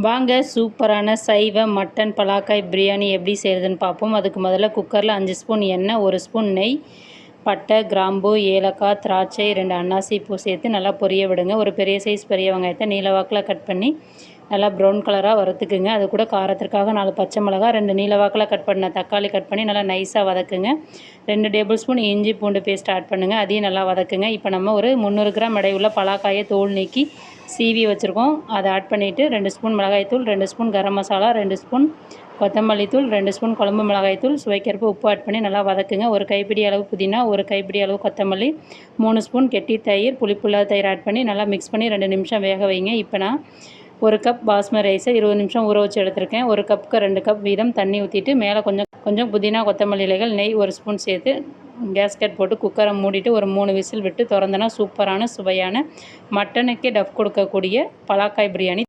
வாங்க சூப்பரான சைவ மட்டன் பலாக்காய் பிரியாணி எப்படி செய்கிறதுன்னு பார்ப்போம். அதுக்கு முதல்ல குக்கரில் 5 ஸ்பூன் எண்ணெய், 1 ஸ்பூன் நெய், பட்டை, கிராம்பு, ஏலக்காய், திராட்சை, 2 அன்னாசி பூ சேர்த்து நல்லா பொரிய விடுங்க. ஒரு பெரிய சைஸ் பெரிய வெங்காயத்தை நீல வாக்கில் கட் பண்ணி நல்லா ப்ரௌன் கலராக வறுத்துக்குங்க. அது கூட காரத்திற்காக 4 பச்சை மிளகாய், 2 நீல வாக்கில் கட் பண்ண தக்காளி கட் பண்ணி நல்லா நைஸாக வதக்குங்க. 2 டேபிள் ஸ்பூன் இஞ்சி பூண்டு பேஸ்ட் ஆட் பண்ணுங்கள். அதையும் நல்லா வதக்குங்க. இப்போ நம்ம ஒரு 300 கிராம் எடையுள்ள பலாக்காயை தோல் நீக்கி சீவி வச்சுருக்கோம். அதை ஆட் பண்ணிவிட்டு 2 ஸ்பூன் மிளகாய்த்தூள், 2 ஸ்பூன் கரம் மசாலா, 2 ஸ்பூன் கொத்தமல்லி தூள், 2 ஸ்பூன் குழம்பு மிளகாய்த்தூள், சுவைக்கேற்ப உப்பு ஆட் பண்ணி நல்லா வதக்குங்க. ஒரு கைப்பிடி அளவு புதினா, ஒரு கைப்பிடி அளவு கொத்தமல்லி, 3 ஸ்பூன் கெட்டி தயிர், புளிப்புள்ள தயிர் ஆட் பண்ணி நல்லா மிக்ஸ் பண்ணி 2 நிமிஷம் வேக வைங்க. இப்போ நான் 1 கப் பாஸ்மதி ரைஸை 20 நிமிஷம் ஊற வச்சு எடுத்திருக்கேன். 1 கப்புக்கு 2 கப் வீதம் தண்ணி ஊற்றிட்டு மேலே கொஞ்சம் புதினா கொத்தமல்லி இலைகள், நெய் 1 ஸ்பூன் சேர்த்து கேஸ்கட் போட்டு குக்கரை மூடிட்டு ஒரு 3 விசில் விட்டு திறந்தனா சூப்பரான சுவையான மட்டனுக்கே டஃப் கொடுக்கக்கூடிய பலாக்காய் பிரியாணி